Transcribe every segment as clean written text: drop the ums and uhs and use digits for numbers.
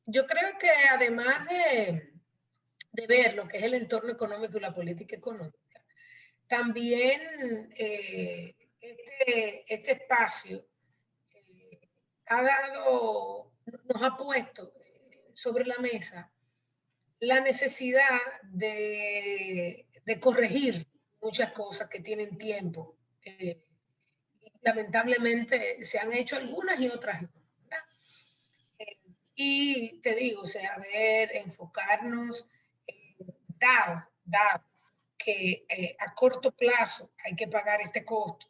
yo creo que además de ver lo que es el entorno económico y la política económica, también este espacio nos ha puesto sobre la mesa la necesidad de corregir muchas cosas que tienen tiempo. Lamentablemente se han hecho algunas y otras no. Y te digo, o sea, enfocarnos, dado que a corto plazo hay que pagar este costo,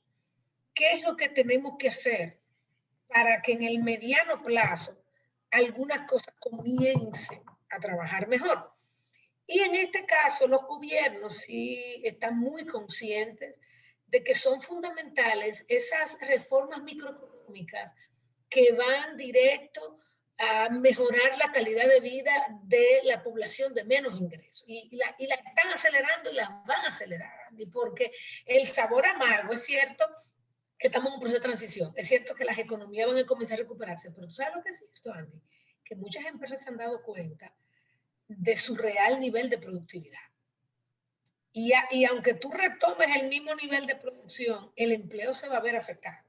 ¿qué es lo que tenemos que hacer para que en el mediano plazo algunas cosas comiencen a trabajar mejor? Y en este caso los gobiernos sí están muy conscientes de que son fundamentales esas reformas microeconómicas que van directo a mejorar la calidad de vida de la población de menos ingresos. Y la están acelerando y las van a acelerar, Andy, porque el sabor amargo, es cierto que estamos en un proceso de transición, es cierto que las economías van a comenzar a recuperarse, pero ¿tú sabes lo que es cierto, Andy? Que muchas empresas se han dado cuenta de su real nivel de productividad. Y aunque tú retomes el mismo nivel de producción, el empleo se va a ver afectado.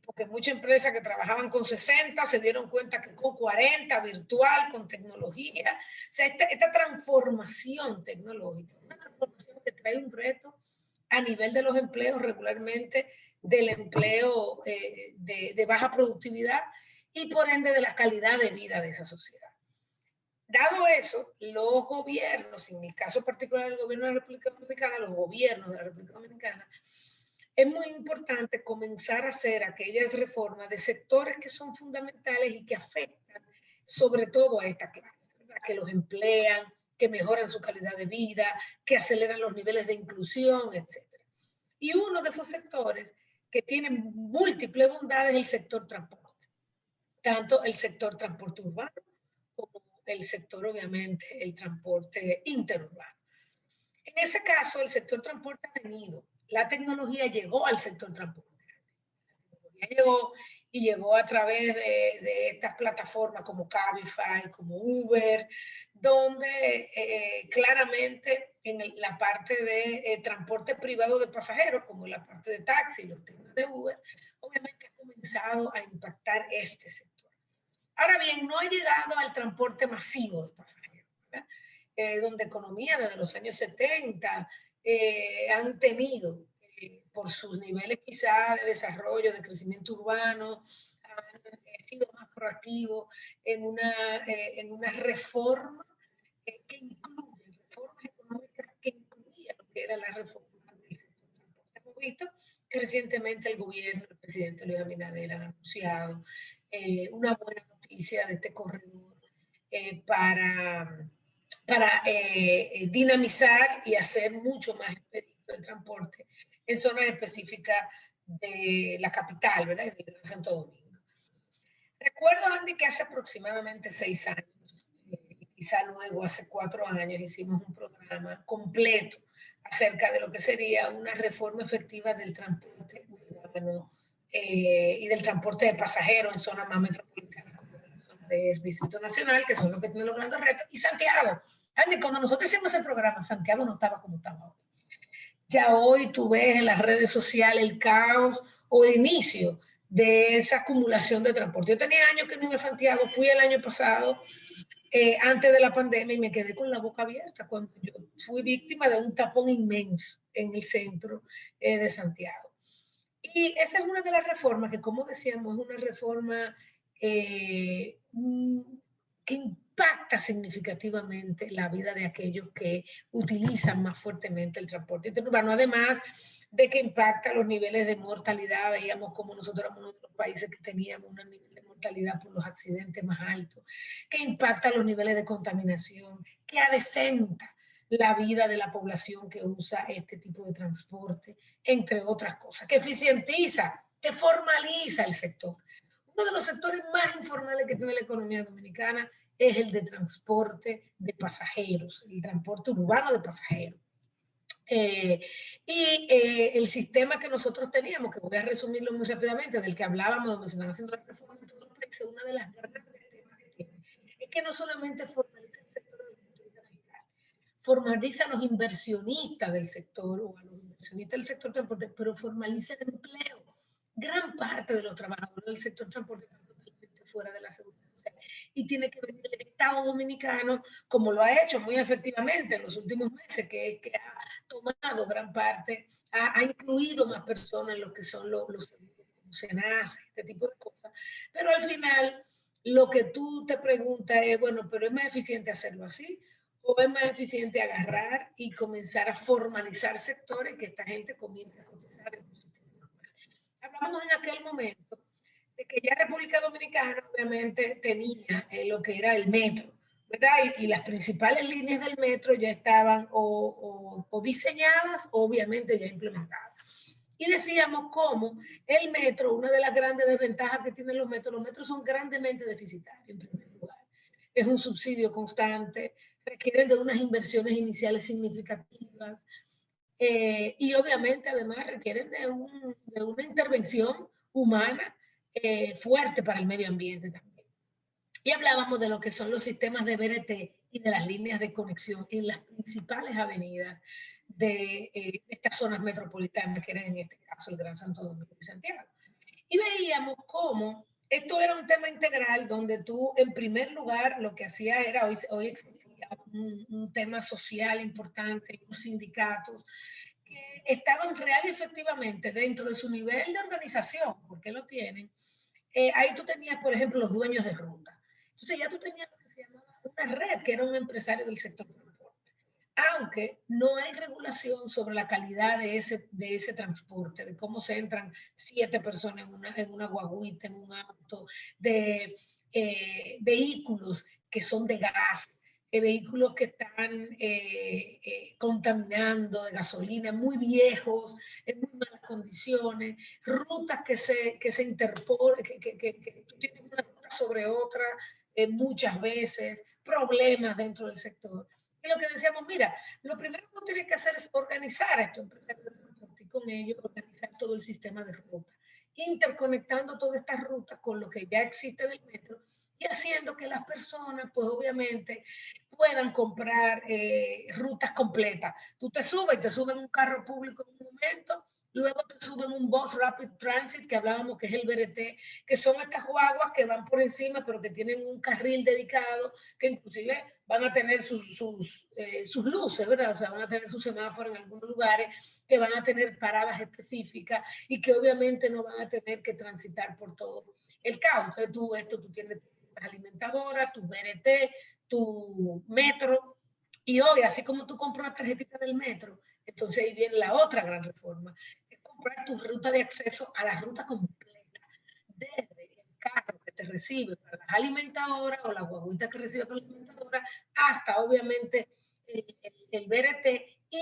Porque muchas empresas que trabajaban con 60 se dieron cuenta que con 40, virtual, con tecnología, o sea, esta transformación tecnológica, una transformación que trae un reto a nivel de los empleos regularmente, del empleo de baja productividad y por ende de la calidad de vida de esa sociedad. Dado eso, los gobiernos, en el caso particular del gobierno de la República Dominicana, los gobiernos de la República Dominicana, es muy importante comenzar a hacer aquellas reformas de sectores que son fundamentales y que afectan sobre todo a esta clase, ¿verdad? Que los emplean, que mejoran su calidad de vida, que aceleran los niveles de inclusión, etc. Y uno de esos sectores que tiene múltiples bondades es el sector transporte, tanto el sector transporte urbano como el sector, obviamente, el transporte interurbano. En ese caso, el sector transporte ha venido, la tecnología llegó al sector transporte. La tecnología llegó a través de estas plataformas como Cabify, como Uber, donde claramente en la parte de transporte privado de pasajeros, como la parte de taxi, los temas de Uber, obviamente ha comenzado a impactar este sector. Ahora bien, no ha llegado al transporte masivo de pasajeros, ¿verdad? Donde economías desde los años 70 han tenido, por sus niveles quizá de desarrollo, de crecimiento urbano, han sido más proactivos en una reforma que incluye reformas económicas que incluían lo que era la reforma del sector transporte. Hemos visto que recientemente el gobierno, el presidente Luis Abinader han anunciado una buena noticia de este corredor para dinamizar y hacer mucho más expedito el transporte en zonas específicas de la capital, ¿verdad? De Santo Domingo. Recuerdo, Andy, que hace aproximadamente 6 años, quizá luego hace 4 años, hicimos un programa completo acerca de lo que sería una reforma efectiva del transporte urbano y del transporte de pasajeros en zonas más metropolitanas como la zona del Distrito Nacional, que son los que tienen los grandes retos, y Santiago. Andy, cuando nosotros hicimos ese programa, Santiago no estaba como estaba hoy. Ya hoy tú ves en las redes sociales el caos o el inicio de esa acumulación de transporte. Yo tenía años que no iba a Santiago, fui el año pasado, antes de la pandemia, y me quedé con la boca abierta cuando yo fui víctima de un tapón inmenso en el centro de Santiago. Y esa es una de las reformas que, como decíamos, es una reforma que impacta significativamente la vida de aquellos que utilizan más fuertemente el transporte interurbano, además de que impacta los niveles de mortalidad. Veíamos como nosotros éramos uno de los países que teníamos un nivel de mortalidad por los accidentes más altos, que impacta los niveles de contaminación, que adecenta la vida de la población que usa este tipo de transporte, entre otras cosas, que eficientiza, que formaliza el sector. Uno de los sectores más informales que tiene la economía dominicana es el de transporte de pasajeros, el transporte urbano de pasajeros. El sistema que nosotros teníamos, que voy a resumirlo muy rápidamente, del que hablábamos, donde se están haciendo las reformas en todos los países, una de las grandes temas que tiene es que no solamente formaliza el sector de la autoridad fiscal, formaliza a los inversionistas del sector o a los inversionistas del sector transporte, pero formaliza el empleo. Gran parte de los trabajadores del sector transporte están totalmente fuera de la seguridad social. Y tiene que venir el Estado Dominicano, como lo ha hecho muy efectivamente en los últimos meses, que ha tomado gran parte, ha incluido más personas en lo que son los seguros, como SENASA, este tipo de cosas. Pero al final, lo que tú te preguntas es, bueno, pero ¿es más eficiente hacerlo así? ¿O es más eficiente agarrar y comenzar a formalizar sectores que esta gente comience a cotizar en un sistema normal? Hablamos en aquel momento de que ya República Dominicana obviamente tenía lo que era el metro, ¿verdad? Y las principales líneas del metro ya estaban o diseñadas, o obviamente ya implementadas. Y decíamos cómo el metro, una de las grandes desventajas que tienen los metros son grandemente deficitarios, en primer lugar. Es un subsidio constante, requieren de unas inversiones iniciales significativas, y obviamente además requieren de una intervención humana fuerte para el medio ambiente también. Y hablábamos de lo que son los sistemas de BRT y de las líneas de conexión en las principales avenidas de estas zonas metropolitanas, que eran en este caso el Gran Santo Domingo y Santiago. Y veíamos cómo esto era un tema integral donde tú, en primer lugar, lo que hacía era, hoy existía un tema social importante, los sindicatos, que estaban real y efectivamente dentro de su nivel de organización, porque lo tienen. Ahí tú tenías, por ejemplo, los dueños de ruta. Entonces ya tú tenías lo que se llamaba una red, que era un empresario del sector transporte. Aunque no hay regulación sobre la calidad de ese transporte, de cómo se entran 7 personas en una guaguita, en un auto, de vehículos que son de gas, vehículos que están contaminando de gasolina, muy viejos, en muy malas condiciones, rutas que se interponen, que tú tienes una ruta sobre otra muchas veces, problemas dentro del sector. Y lo que decíamos, mira, lo primero que tú tienes que hacer es organizar a estos empresarios de transporte y con ellos organizar todo el sistema de ruta, interconectando todas estas rutas con lo que ya existe del metro y haciendo que las personas, pues obviamente, puedan comprar rutas completas. Tú te subes en un carro público en un momento, luego te suben un bus Rapid Transit, que hablábamos que es el BRT, que son estas guaguas que van por encima, pero que tienen un carril dedicado, que inclusive van a tener sus luces, ¿verdad? O sea, van a tener su semáforo en algunos lugares, que van a tener paradas específicas y que obviamente no van a tener que transitar por todo el caos. Entonces tú tienes alimentadoras, tu BRT, tu metro, y hoy, así como tú compras una tarjetita del metro, entonces ahí viene la otra gran reforma, es comprar tu ruta de acceso a la ruta completa, desde el carro que te recibe para las alimentadoras o la guaguita que recibe para la alimentadora, hasta obviamente el BRT,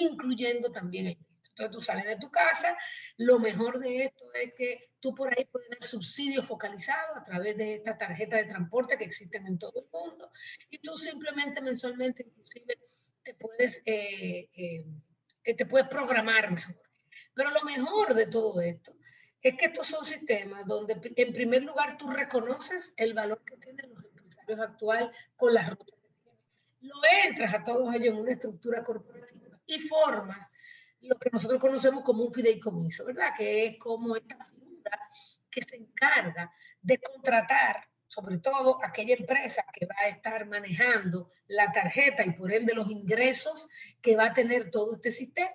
incluyendo también el metro. Entonces tú sales de tu casa, lo mejor de esto es que tú por ahí puedes dar subsidios focalizados a través de esta tarjeta de transporte que existen en todo el mundo, y tú simplemente mensualmente inclusive te puedes programar mejor. Pero lo mejor de todo esto es que estos son sistemas donde, en primer lugar, tú reconoces el valor que tienen los empresarios actuales con las rutas que tienen. Lo entras a todos ellos en una estructura corporativa y formas lo que nosotros conocemos como un fideicomiso, ¿verdad? Que es como esta figura que se encarga de contratar sobre todo aquella empresa que va a estar manejando la tarjeta y por ende los ingresos que va a tener todo este sistema,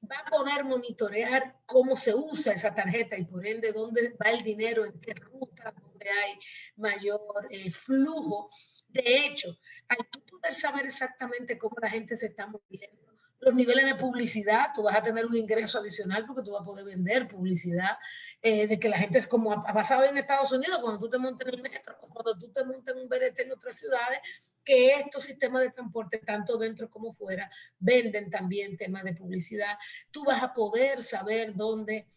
va a poder monitorear cómo se usa esa tarjeta y por ende dónde va el dinero, en qué ruta, donde hay mayor flujo. De hecho, al tú poder saber exactamente cómo la gente se está moviendo, los niveles de publicidad, tú vas a tener un ingreso adicional porque tú vas a poder vender publicidad de que la gente es como ha pasado en Estados Unidos cuando tú te montas en el metro o cuando tú te montas en un BRT en otras ciudades, que estos sistemas de transporte, tanto dentro como fuera, venden también temas de publicidad. Tú vas a poder saber dónde,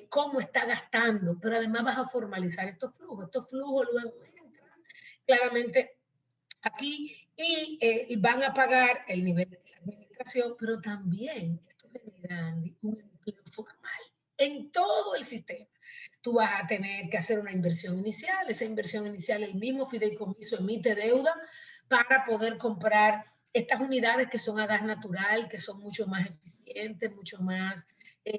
cómo está gastando, pero además vas a formalizar estos flujos. Estos flujos luego entran claramente aquí y van a pagar el nivel de la administración, pero también esto genera un empleo formal en todo el sistema. Tú vas a tener que hacer una inversión inicial. Esa inversión inicial, el mismo fideicomiso emite deuda para poder comprar estas unidades que son a gas natural, que son mucho más eficientes, mucho más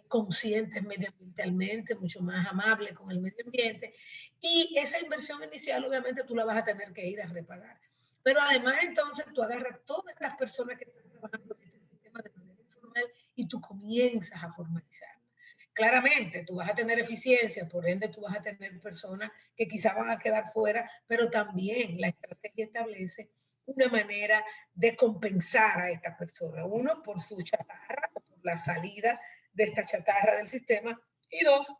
conscientes medioambientalmente, mucho más amables con el medio ambiente. Y esa inversión inicial, obviamente, tú la vas a tener que ir a repagar. Pero además, entonces, tú agarras todas estas personas que están trabajando en este sistema de manera informal y tú comienzas a formalizar. Claramente, tú vas a tener eficiencia, por ende, tú vas a tener personas que quizá van a quedar fuera, pero también la estrategia establece una manera de compensar a estas personas. Uno, por su chatarra, por la salida de esta chatarra del sistema, y dos,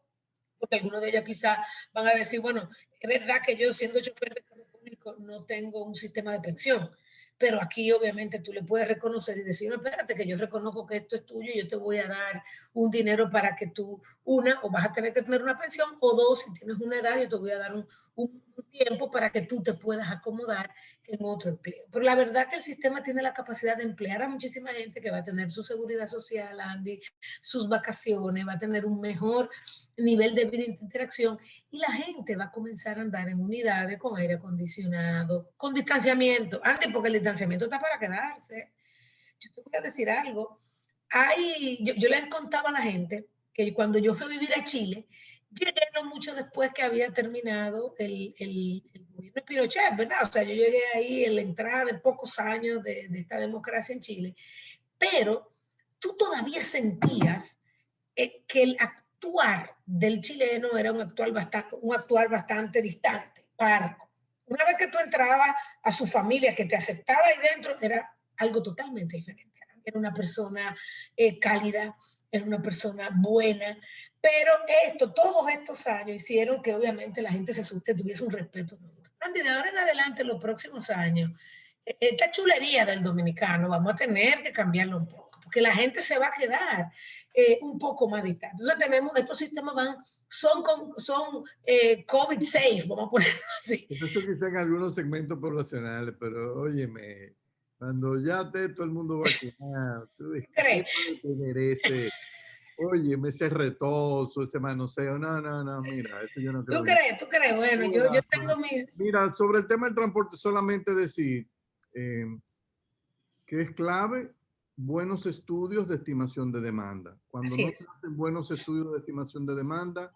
porque algunos de ellos quizá van a decir, bueno, es verdad que yo siendo chofer de carro público no tengo un sistema de pensión, pero aquí obviamente tú le puedes reconocer y decir, no, espérate, que yo reconozco que esto es tuyo y yo te voy a dar un dinero para que tú, una, o vas a tener que tener una pensión, o dos, si tienes una edad, yo te voy a dar un tiempo para que tú te puedas acomodar en otro empleo. Pero la verdad que el sistema tiene la capacidad de emplear a muchísima gente que va a tener su seguridad social, Andy, sus vacaciones, va a tener un mejor nivel de vida e interacción y la gente va a comenzar a andar en unidades con aire acondicionado, con distanciamiento. Antes, porque el distanciamiento está para quedarse. Yo te voy a decir algo. Yo les contaba a la gente que cuando yo fui a vivir a Chile, llegué no mucho después que había terminado el gobierno de Pinochet, ¿verdad? O sea, yo llegué ahí en la entrada de pocos años de esta democracia en Chile, pero tú todavía sentías que el actuar del chileno era un actuar bastante distante, parco. Una vez que tú entrabas a su familia, que te aceptaba ahí dentro, era algo totalmente diferente. Era una persona cálida, era una persona buena, pero todos estos años hicieron que obviamente la gente se asuste, tuviese un respeto. De ahora en adelante, los próximos años, esta chulería del dominicano vamos a tener que cambiarlo un poco, porque la gente se va a quedar un poco más distante. Entonces estos sistemas son COVID safe, vamos a ponerlo así. Eso quizá en algunos segmentos poblacionales, pero óyeme, cuando ya esté todo el mundo vacunado, ¿qué va a tener ese, óyeme, ese retozo, ese manoseo? No, no, no, mira, eso yo no ¿Tú creo. crees? ¿Tú crees? Bueno, yo tengo mis... Mira, sobre el tema del transporte, solamente decir eh, que es clave buenos estudios de estimación de demanda. Cuando Así no se es. hacen buenos estudios de estimación de demanda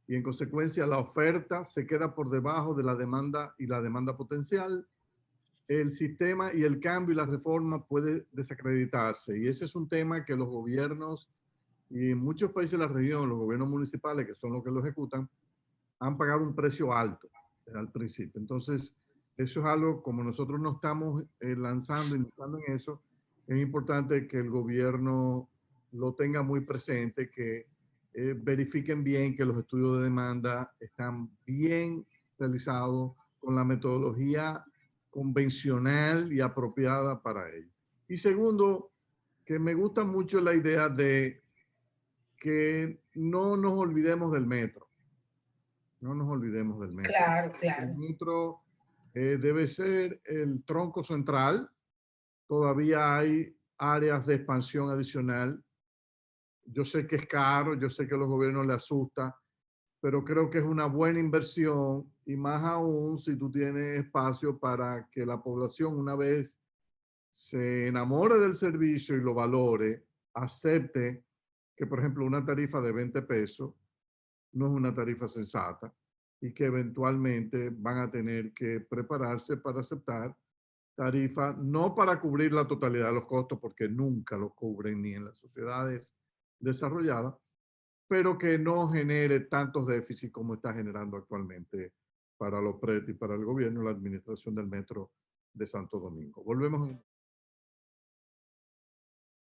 y en consecuencia la oferta se queda por debajo de la demanda y la demanda potencial, el sistema y el cambio y la reforma puede desacreditarse. Y ese es un tema que los gobiernos y en muchos países de la región, los gobiernos municipales, que son los que lo ejecutan, han pagado un precio alto al principio. Entonces, eso es algo, como nosotros no estamos lanzando, iniciando en eso, es importante que el gobierno lo tenga muy presente, que verifiquen bien que los estudios de demanda están bien realizados con la metodología convencional y apropiada para ello. Y segundo, que me gusta mucho la idea de que no nos olvidemos del metro. No nos olvidemos del metro. Claro, El claro. metro debe ser el tronco central. Todavía hay áreas de expansión adicional. Yo sé que es caro, yo sé que a los gobiernos les asusta, pero creo que es una buena inversión y más aún si tú tienes espacio para que la población una vez se enamore del servicio y lo valore, acepte que, por ejemplo, una tarifa de 20 pesos no es una tarifa sensata y que eventualmente van a tener que prepararse para aceptar tarifas, no para cubrir la totalidad de los costos, porque nunca los cubren ni en las sociedades desarrolladas, pero que no genere tantos déficits como está generando actualmente para los PRET y para el gobierno, la administración del metro de Santo Domingo. Volvemos